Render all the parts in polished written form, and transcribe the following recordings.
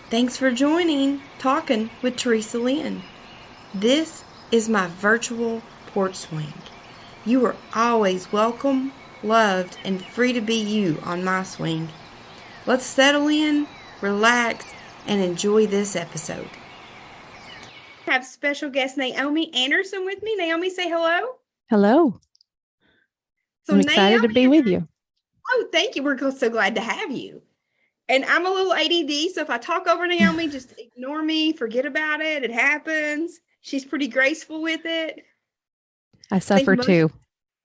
Thanks for joining Talking with Teresa Lynn. This is my virtual porch swing. You are always welcome, loved, and free to be you on my swing. Let's settle in, relax, and enjoy this episode. I have special guest Naomi Anderson with me. Naomi, say hello. Hello. I'm excited to be with you. Oh, thank you. We're so glad to have you. And I'm a little ADD, so if I talk over Naomi, just ignore me, forget about it. It happens. She's pretty graceful with it. I suffer too.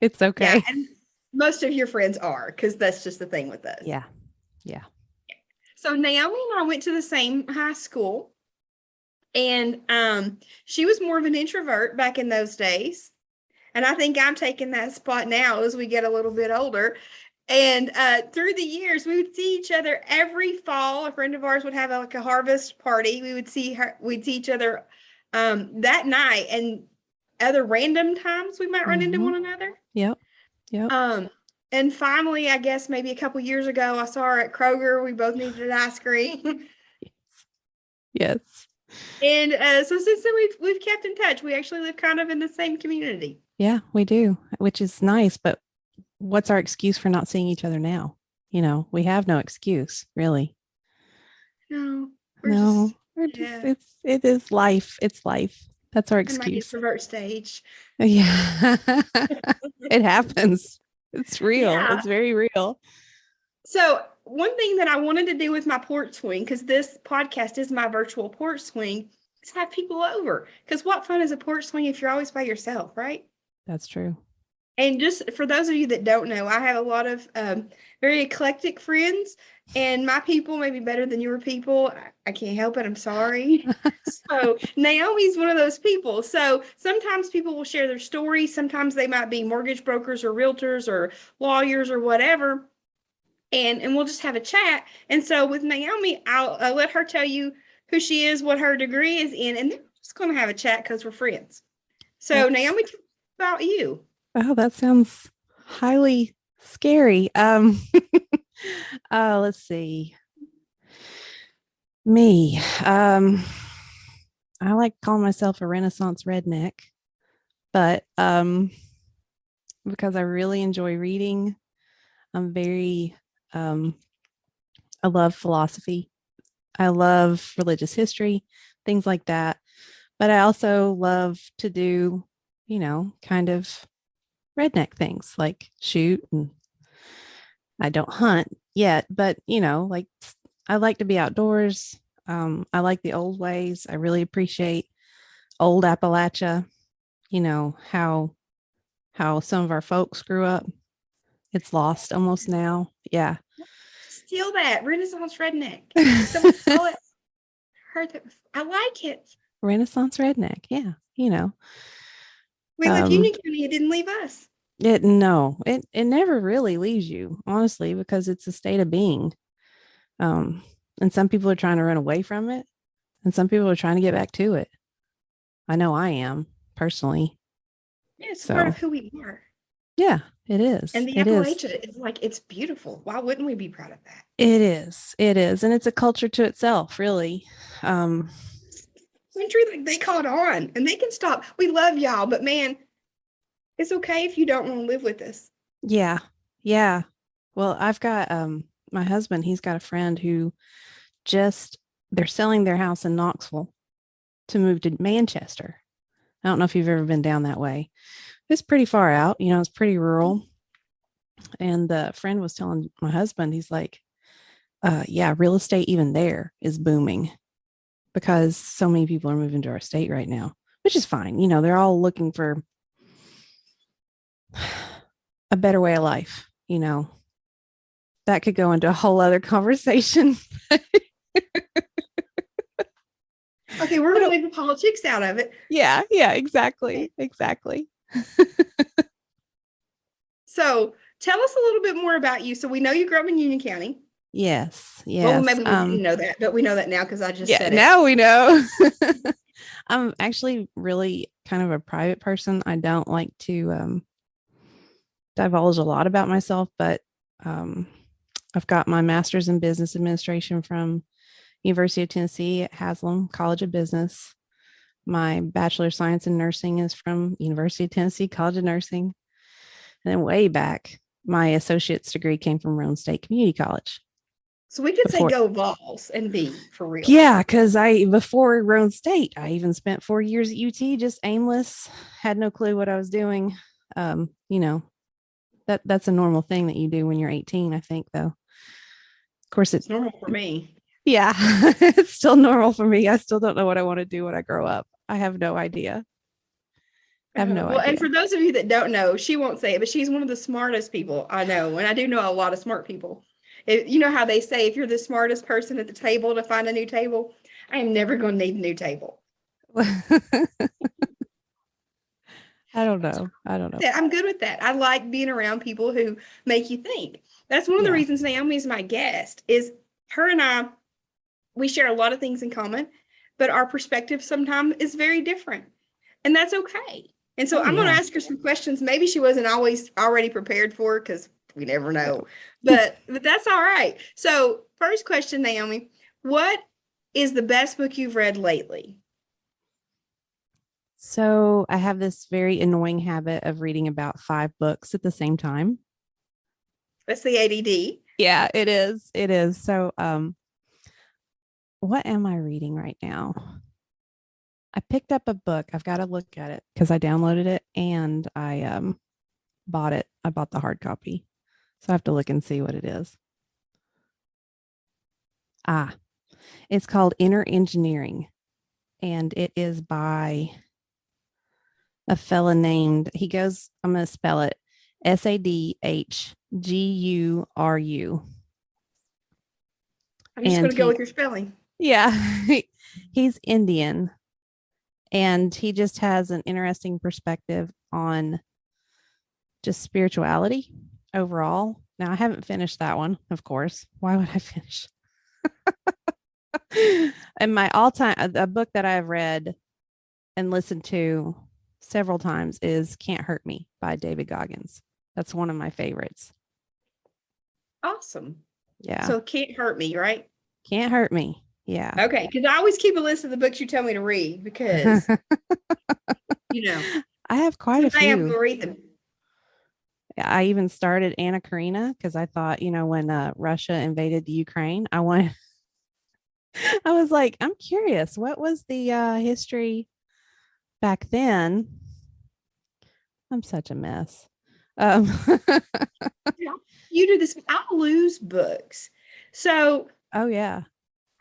It's okay. Yeah, and most of your friends are, because that's just the thing with us. Yeah. So Naomi and I went to the same high school, and she was more of an introvert back in those days. And I think I'm taking that spot now as we get a little bit older. And through the years, we would see each other every fall. A friend of ours would have like a harvest party. We'd see each other that night, and other random times we might run into one another. Yep. And finally, I guess maybe a couple years ago, I saw her at Kroger. We both needed ice cream. Yes. And so since then, we've kept in touch. We actually live kind of in the same community. Yeah, we do, which is nice. But what's our excuse for not seeing each other now? We have no excuse, really. No, it is life. It's life. That's our excuse. In my introvert stage. Yeah. It happens. It's real. Yeah. It's very real. So one thing that I wanted to do with my porch swing, because this podcast is my virtual porch swing, is have people over. Because what fun is a porch swing if you're always by yourself, right? That's true. And just for those of you that don't know, I have a lot of very eclectic friends, and my people may be better than your people. I can't help it. I'm sorry. So Naomi's one of those people. So sometimes people will share their stories. Sometimes they might be mortgage brokers or realtors or lawyers or whatever. And we'll just have a chat. And so with Naomi, I'll let her tell you who she is, what her degree is in, and then we're just going to have a chat because we're friends. So Naomi, tell us about you. Oh, that sounds highly scary. Let's see. Me. I like calling myself a Renaissance redneck, but because I really enjoy reading, I'm very I love philosophy. I love religious history, things like that. But I also love to do, kind of redneck things like shoot, and I don't hunt yet, but like I like to be outdoors. I like the old ways. I really appreciate old Appalachia, how some of our folks grew up. It's lost almost now. Yeah. Steal that Renaissance redneck. Someone stole it. Heard that. I like it. Renaissance redneck. Yeah. We left Union County. It didn't leave us. It never really leaves you, honestly, because it's a state of being. And some people are trying to run away from it, and some people are trying to get back to it. I know I am personally. Yeah, it's part of who we are. Yeah, it is. And the Appalachia is like, it's beautiful. Why wouldn't we be proud of that? It is. And it's a culture to itself, really. Country, like, they caught on, and they can stop. We love y'all, but man, it's okay if you don't want to live with us. Yeah. Well, I've got my husband, he's got a friend who they're selling their house in Knoxville to move to Manchester. I don't know if you've ever been down that way. It's pretty far out, it's pretty rural. And the friend was telling my husband, he's like, yeah, real estate even there is booming because so many people are moving to our state right now, which is fine. They're all looking for a better way of life. That could go into a whole other conversation. Okay, we're going to leave the politics out of it. Yeah, exactly. So tell us a little bit more about you. So we know you grew up in Union County. Yes. Well, maybe we didn't know that, but we know that now because I just said it. Now we know. I'm actually really kind of a private person. I don't like to divulge a lot about myself, but I've got my master's in business administration from University of Tennessee at Haslam College of Business. My Bachelor of Science in Nursing is from University of Tennessee College of Nursing. And then way back, my associate's degree came from Roane State Community College. So we could say go Vols and be for real. Yeah, because before Roane State, I even spent 4 years at UT, just aimless, had no clue what I was doing. That's a normal thing that you do when you're 18, I think, though. Of course, it's normal for me. Yeah, it's still normal for me. I still don't know what I want to do when I grow up. I have no idea. Idea. And for those of you that don't know, she won't say it, but she's one of the smartest people I know. And I do know a lot of smart people. You know how they say, if you're the smartest person at the table to find a new table, I am never going to need a new table. I don't know. I'm good with that. I like being around people who make you think. That's one of the reasons Naomi is my guest, is her and I, we share a lot of things in common, but our perspective sometimes is very different. And that's okay. And so I'm going to ask her some questions. Maybe she wasn't always already prepared for, because we never know. But that's all right. So first question, Naomi, what is the best book you've read lately? So I have this very annoying habit of reading about 5 books at the same time. That's the ADD. Yeah, it is. It is. So what am I reading right now? I picked up a book. I've got to look at it because I downloaded it and I bought it. I bought the hard copy. So I have to look and see what it is. It's called Inner Engineering. And it is by a fella named, I'm going to spell it, Sadhguru. I'm just going to go with your spelling. Yeah. He's Indian. And he just has an interesting perspective on just spirituality overall. Now, I haven't finished that one, of course. Why would I finish? And my a book that I've read and listened to several times is Can't Hurt Me by David Goggins. That's one of my favorites. Awesome. Yeah. So Can't Hurt Me, right? Can't Hurt Me. Yeah. Okay. Because I always keep a list of the books you tell me to read because, I have quite a few. I'm going to read them. I even started Anna Karenina because I thought, when Russia invaded the Ukraine, I was like, I'm curious, what was the history back then? I'm such a mess. You do this. I lose books. So, oh yeah,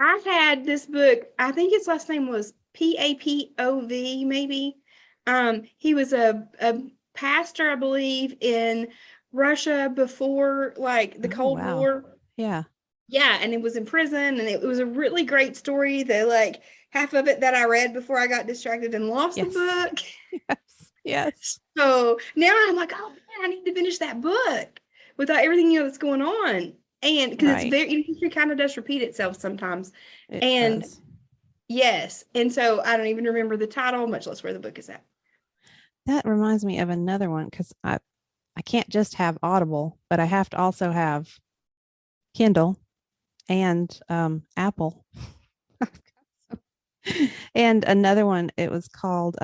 I've had this book. I think his last name was Papov, maybe. He was a pastor, I believe, in Russia before the Cold War. Yeah. Yeah, and it was in prison, and it was a really great story. That half of it that I read before I got distracted and lost the book. Yes. So now I'm like, oh man, I need to finish that book without everything that's going on, and because it's very history kind of does repeat itself sometimes. It does. Yes, and so I don't even remember the title, much less where the book is at. That reminds me of another one because I can't just have Audible, but I have to also have Kindle and Apple. And another one, it was called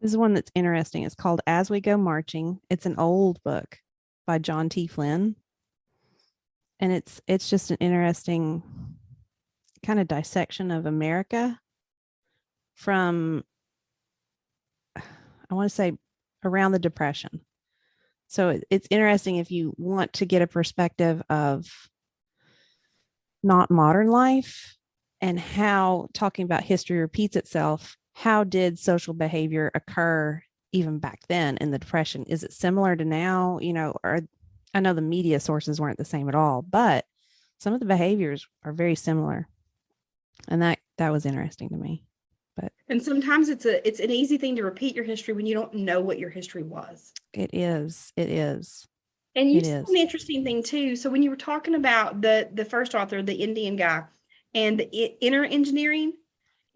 this is one that's interesting. It's called As We Go Marching. It's an old book by John T. Flynn. And it's just an interesting kind of dissection of America from, I want to say, around the Depression. So it's interesting if you want to get a perspective of not modern life and how talking about history repeats itself. How did social behavior occur even back then in the Depression? Is it similar to now? Or I know the media sources weren't the same at all, but some of the behaviors are very similar. And that was interesting to me. And sometimes it's an easy thing to repeat your history when you don't know what your history was. It is. And you said an interesting thing too. So when you were talking about the first author, the Indian guy, and the inner engineering.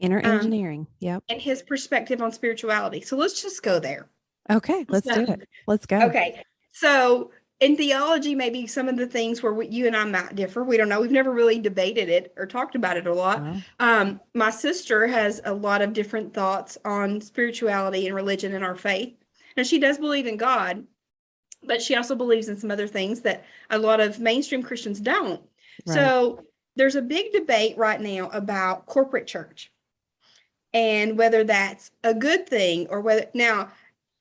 Yep. And his perspective on spirituality. So let's just go there. Okay, let's do it. Let's go. Okay. So in theology, maybe some of the things where you and I might differ. We don't know. We've never really debated it or talked about it a lot. Well, My sister has a lot of different thoughts on spirituality and religion and our faith. And she does believe in God, but she also believes in some other things that a lot of mainstream Christians don't. right. So there's a big debate right now about corporate church and whether that's a good thing or whether now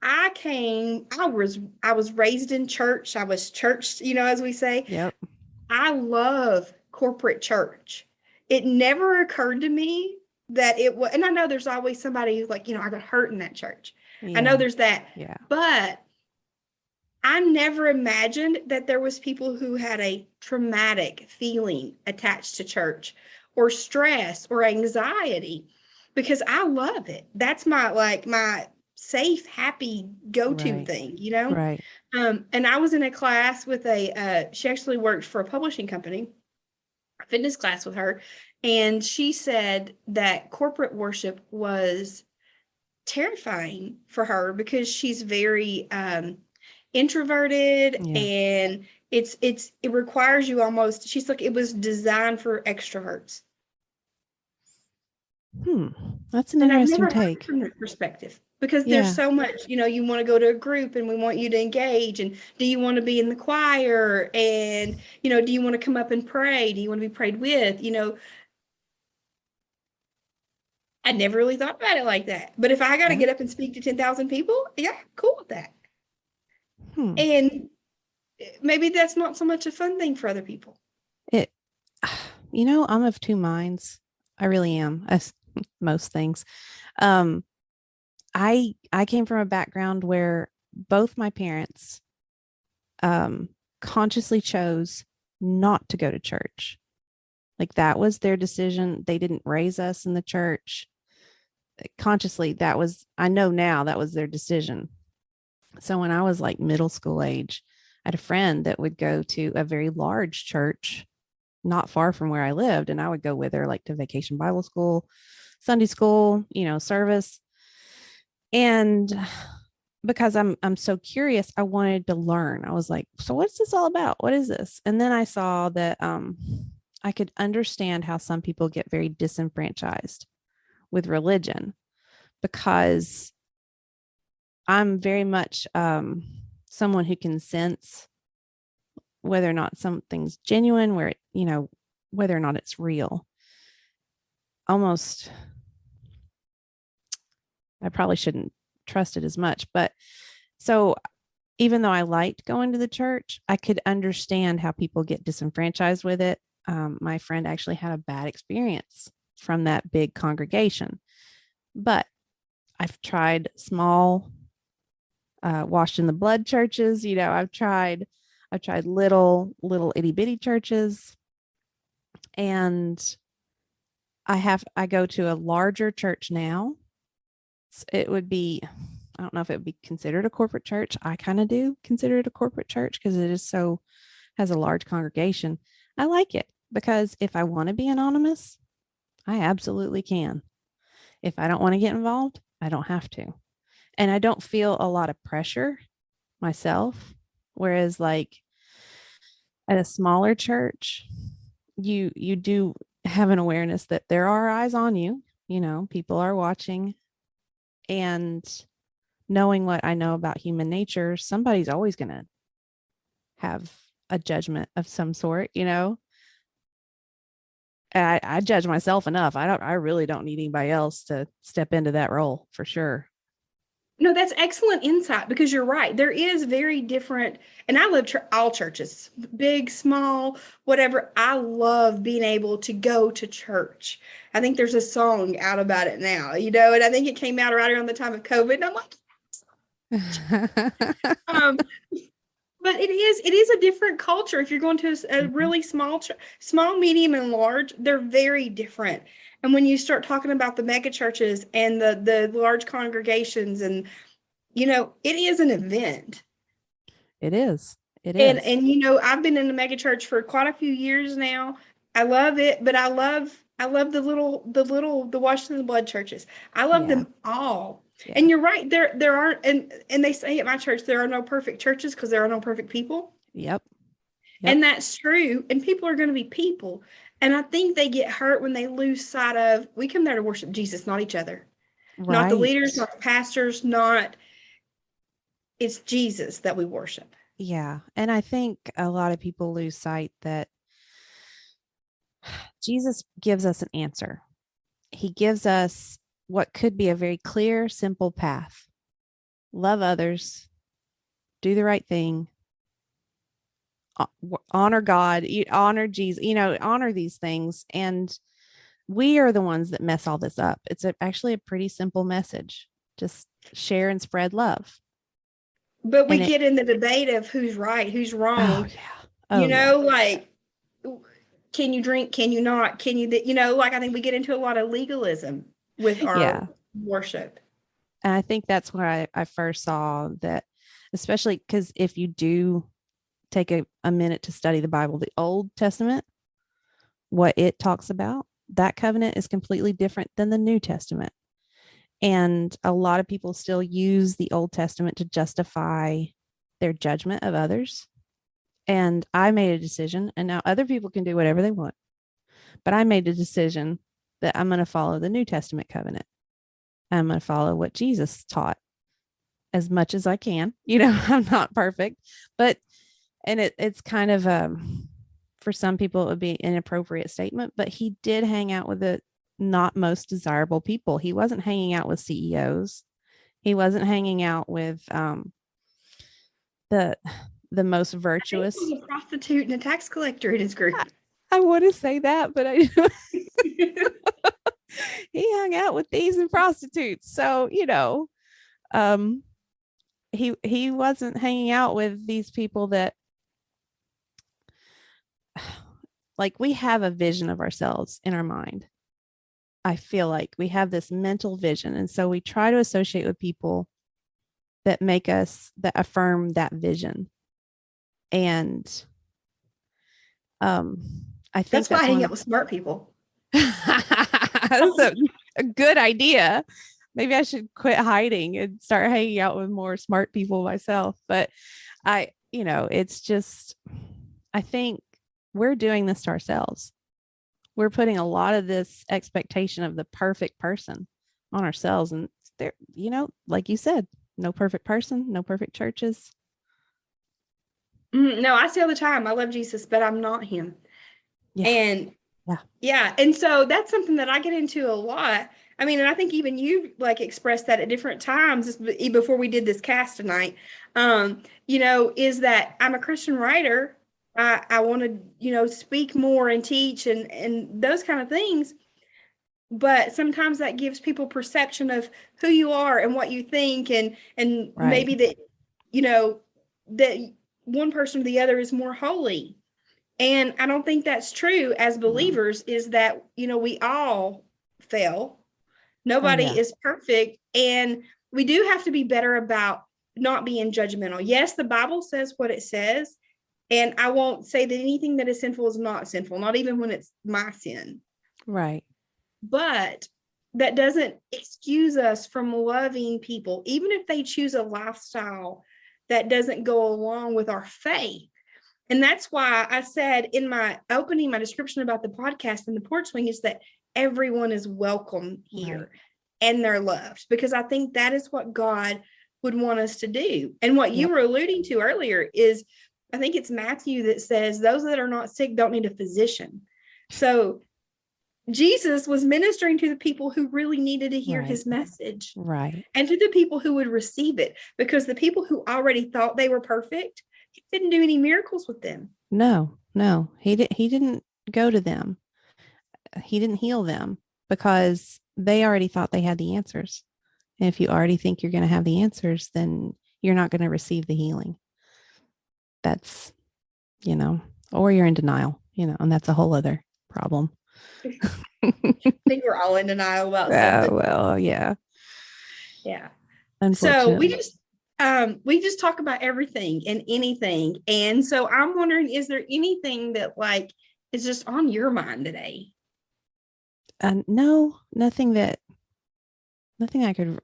I was raised in church. I was churched, as we say. Yep. I love corporate church. It never occurred to me that it was, and I know there's always somebody who's like, I got hurt in that church. I know Yeah. there's that, Yeah. but I never imagined that there was people who had a traumatic feeling attached to church or stress or anxiety because I love it. That's my safe, happy go-to Right. thing. Right. And I was in a class with she actually worked for a publishing company, a fitness class with her, and she said that corporate worship was terrifying for her because she's very introverted, Yeah. and it requires you almost, she's like, it was designed for extroverts. That's an And I've interesting never heard it take. from that perspective because there's Yeah. so much, you want to go to a group and we want you to engage. And do you want to be in the choir? And, do you want to come up and pray? Do you want to be prayed with? I never really thought about it like that. But if I got to Yeah. get up and speak to 10,000 people, yeah, cool with that. Hmm. And maybe that's not so much a fun thing for other people. It, I'm of two minds. I really am, as most things. Um, I came from a background where both my parents um consciously chose not to go to church. Like that was their decision. They didn't raise us in the church. Consciously, I know now that was their decision. So when I was like middle school age, I had a friend that would go to a very large church not far from where I lived. And I would go with her like to vacation Bible school, Sunday school, service. And because I'm so curious, I wanted to learn. I was like, so what's this all about? What is this? And then I saw that I could understand how some people get very disenfranchised with religion because I'm very much someone who can sense whether or not something's genuine, whether or not it's real. Almost, I probably shouldn't trust it as much, but so even though I liked going to the church, I could understand how people get disenfranchised with it. My friend actually had a bad experience from that big congregation, but I've tried small, washed in the blood churches. I've tried little itty bitty churches, and I go to a larger church now. It would be, I don't know if it would be considered a corporate church. I kind of do consider it a corporate church because has a large congregation. I like it because if I want to be anonymous, I absolutely can. If I don't want to get involved, I don't have to. And I don't feel a lot of pressure myself. Whereas like at a smaller church, you do have an awareness that there are eyes on you, people are watching, and knowing what I know about human nature, somebody's always going to have a judgment of some sort, And I judge myself enough. I really don't need anybody else to step into that role for sure. No, that's excellent insight because you're right. There is very different, and I love all churches, big, small, whatever. I love being able to go to church. I think there's a song out about it now, and I think it came out right around the time of COVID. And I'm like, um, but it is a different culture. If you're going to a Mhm. really small, medium, and large, they're very different. And when you start talking about the mega churches and the large congregations, and it is an event. It is. It And is. I've been in the mega church for quite a few years now. I love it, but I love the Washington the blood churches. I love Yeah. them all. And Yeah. you're right, there aren't, and they say at my church there are no perfect churches because there are no perfect people. Yep. And that's true. And people are going to be people. And I think they get hurt when they lose sight of, we come there to worship Jesus, not each other, not the Right. leaders, not the pastors, not, it's Jesus that we worship. Yeah. And I think a lot of people lose sight that Jesus gives us an answer. He gives us what could be a very clear, simple path. Love others, do the right thing, honor God, honor Jesus, honor these things. And we are the ones that mess all this up. It's actually a pretty simple message. Just share and spread love. But we get in the debate of who's right, who's wrong. Oh, yeah. Oh, Like, can you drink? Can you not? Can you, like, I think we get into a lot of legalism with our worship. And I think that's where I first saw that, especially because if you do take a minute to study the Bible, the Old Testament, what it talks about, that covenant is completely different than the New Testament. And a lot of people still use the Old Testament to justify their judgment of others. And I made a decision, and now other people can do whatever they want. But I made a decision that I'm going to follow the New Testament covenant. I'm going to follow what Jesus taught as much as I can. I'm not perfect, but, and it's kind of, for some people, it would be an inappropriate statement, but he did hang out with the not most desirable people. He wasn't hanging out with CEOs. He wasn't hanging out with the most virtuous. He was a prostitute and a tax collector in his group. I want to say that, but he hung out with thieves and prostitutes. So, he wasn't hanging out with these people that, like, we have a vision of ourselves in our mind. I feel like we have this mental vision. And so we try to associate with people that affirm that vision. And I think that's why I hang out with smart people. That's a good idea. Maybe I should quit hiding and start hanging out with more smart people myself. But it's just, I think we're doing this to ourselves. We're putting a lot of this expectation of the perfect person on ourselves. And there, like you said, no perfect person, no perfect churches. No, I say all the time, I love Jesus, but I'm not him. Yeah. And yeah. And so that's something that I get into a lot. I mean, and I think even you like expressed that at different times before we did this cast tonight, is that I'm a Christian writer. I want to, speak more and teach and those kind of things. But sometimes that gives people perception of who you are and what you think. And maybe that, that one person or the other is more holy. And I don't think that's true as believers, is that, we all fail. Nobody is perfect. And we do have to be better about not being judgmental. Yes, the Bible says what it says. And I won't say that anything that is sinful is not sinful, not even when it's my sin. Right. But that doesn't excuse us from loving people, even if they choose a lifestyle that doesn't go along with our faith. And that's why I said in my opening, my description about the podcast and the porch swing is that everyone is welcome here and they're loved, because I think that is what God would want us to do. And what you were alluding to earlier is, I think it's Matthew that says those that are not sick don't need a physician. So Jesus was ministering to the people who really needed to hear his message. Right. And to the people who would receive it, because the people who already thought they were perfect, he didn't do any miracles with them. No, he didn't go to them. He didn't heal them because they already thought they had the answers. And if you already think you're going to have the answers, then you're not going to receive the healing. That's, or you're in denial, and that's a whole other problem. I think we're all in denial about something. Well, yeah. Yeah. So we just talk about everything and anything. And so I'm wondering, is there anything that like is just on your mind today? No, nothing I could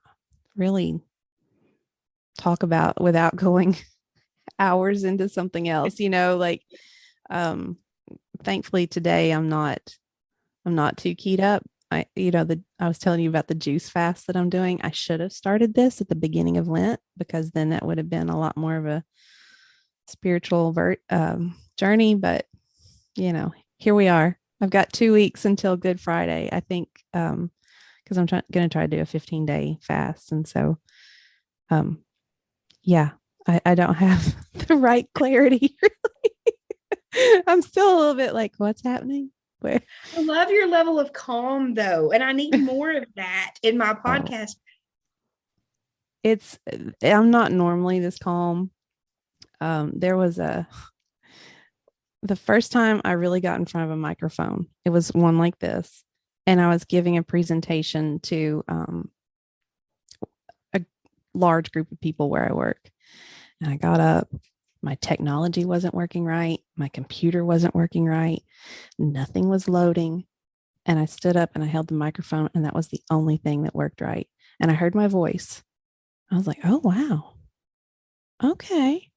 really talk about without going hours into something else, like um thankfully today I'm not too keyed up. I was telling you about the juice fast that I'm doing. I should have started this at the beginning of Lent because then that would have been a lot more of a spiritual journey. But here we are. I've got 2 weeks until Good Friday, I think, because I'm going to try to do a 15-day fast, and so, yeah, I don't have the right clarity. Really, I'm still a little bit like, what's happening? Where? I love your level of calm though, and I need more of that in my Oh, podcast. I'm not normally this calm. There was the first time I really got in front of a microphone, it was one like this, and I was giving a presentation to a large group of people where I work. And I got up, my technology wasn't working right, my computer wasn't working right, nothing was loading. And I stood up and I held the microphone, and that was the only thing that worked right. And I heard my voice. I was like, oh, wow. Okay.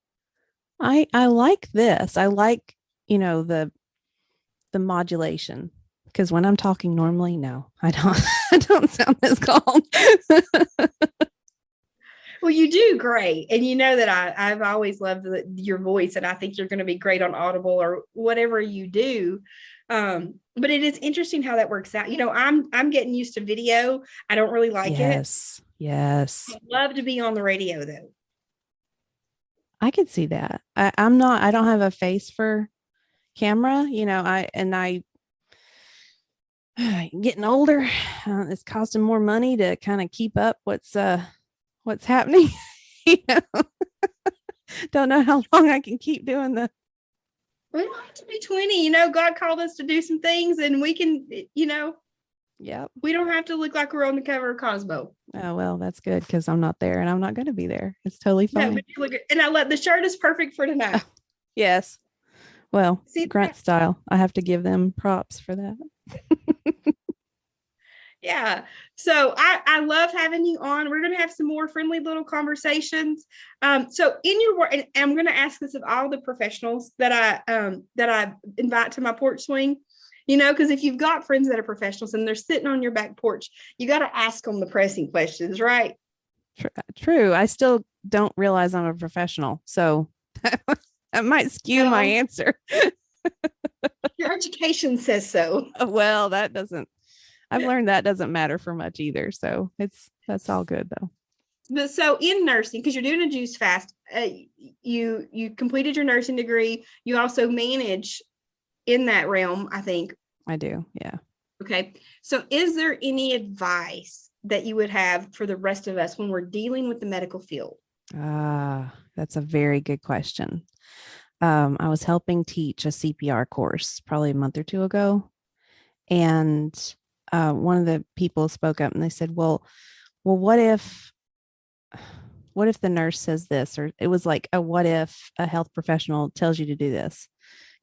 I like this. I like, the modulation, because when I'm talking normally, no, I don't I don't sound this calm. Well, you do great. And you know that I've always loved your voice, and I think you're going to be great on Audible or whatever you do. But it is interesting how that works out. I'm getting used to video. I don't really like it. Yes. I'd love to be on the radio though. I could see that. I don't have a face for camera, I getting older, it's costing more money to kind of keep up what's happening. you know? Don't know how long I can keep doing the. We don't have to be 20. God called us to do some things, and we can, Yep. we don't have to look like we're on the cover of Cosmo. Oh, well, that's good because I'm not there and I'm not going to be there. It's totally fine. No, but you look, and the shirt is perfect for tonight. Yes. Well, See grunt that? style. I have to give them props for that. Yeah. So I love having you on. We're going to have some more friendly little conversations. So in your work, and I'm going to ask this of all the professionals that I invite to my porch swing, because if you've got friends that are professionals and they're sitting on your back porch, you got to ask them the pressing questions, right? True. I still don't realize I'm a professional. So that might skew my answer. Your education says so. Well, I've learned that doesn't matter for much either. So that's all good though. But so in nursing, because you're doing a juice fast, you completed your nursing degree. You also manage in that realm, I think. I do. Yeah. Okay. So is there any advice that you would have for the rest of us when we're dealing with the medical field? That's a very good question. I was helping teach a CPR course probably a month or two ago. And one of the people spoke up and they said, well, what if the nurse says this? Or it was like a what if a health professional tells you to do this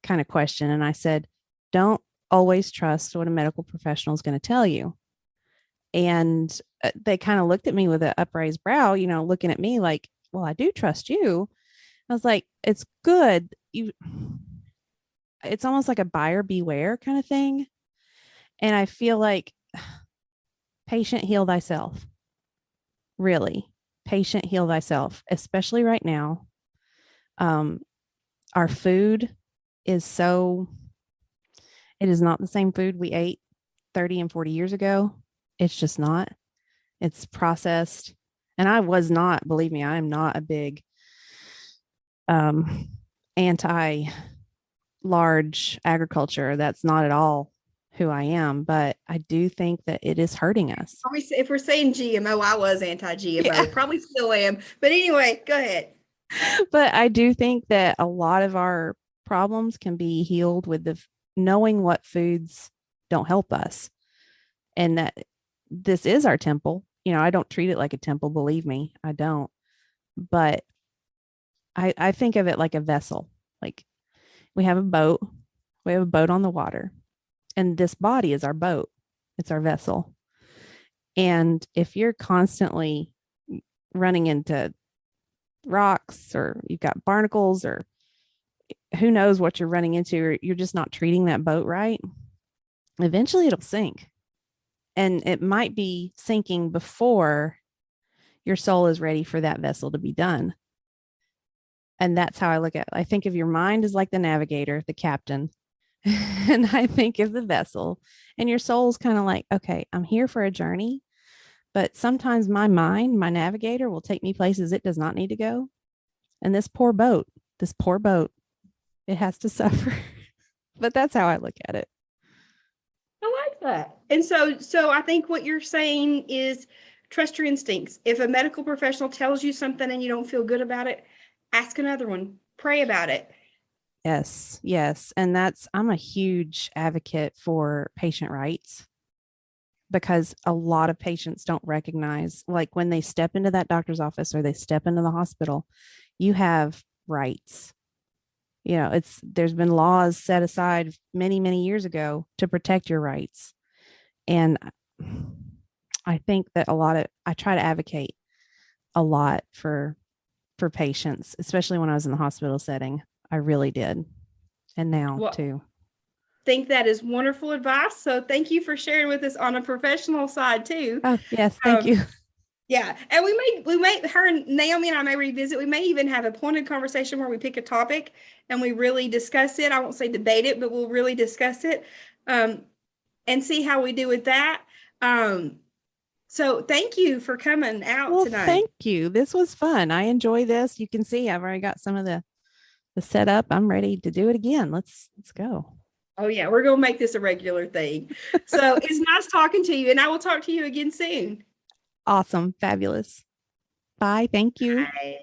kind of question. And I said, don't always trust what a medical professional is going to tell you. And they kind of looked at me with an upraised brow, looking at me like, well, I do trust you. I was like, it's good. It's almost like a buyer beware kind of thing. And I feel like patient heal thyself. Really, patient heal thyself, especially right now. Our food is it is not the same food we ate 30 and 40 years ago. It's just not. It's processed. And I was not, believe me, I am not a big anti large agriculture. That's not at all who I am, but I do think that it is hurting us. If we're saying GMO, I was anti-GMO, probably still am. But anyway, go ahead. But I do think that a lot of our problems can be healed with knowing what foods don't help us, and that this is our temple. I don't treat it like a temple, believe me, I don't. But I think of it like a vessel. Like we have a boat on the water, and this body is our boat. It's our vessel. And if you're constantly running into rocks or you've got barnacles or who knows what you're running into, or you're just not treating that boat right, eventually it'll sink. And it might be sinking before your soul is ready for that vessel to be done. And that's how I look at it. I think of your mind as like the navigator, the captain. And I think of the vessel, and your soul's kind of like, okay, I'm here for a journey, but sometimes my mind, my navigator, will take me places it does not need to go. And this poor boat, it has to suffer. But that's how I look at it. I like that. And so I think what you're saying is trust your instincts. If a medical professional tells you something and you don't feel good about it, ask another one. Pray about it. Yes, yes. And I'm a huge advocate for patient rights because a lot of patients don't recognize, like when they step into that doctor's office or they step into the hospital, you have rights. There's been laws set aside many, many years ago to protect your rights. And I think that I try to advocate a lot for patients, especially when I was in the hospital setting. I really did. And now Well, too. think that is wonderful advice. So thank you for sharing with us on a professional side too. Oh, yes, thank you. Yeah, and we may her and Naomi and I may revisit. We may even have a pointed conversation where we pick a topic and we really discuss it. I won't say debate it, but we'll really discuss it, and see how we do with that. So thank you for coming out Well, tonight. thank you. This was fun. I enjoy this. You can see I've already got some of the setup. I'm ready to do it again. Let's go. Oh yeah, we're gonna make this a regular thing. So it's nice talking to you, and I will talk to you again soon. Awesome. Fabulous. Bye. Thank you. Bye.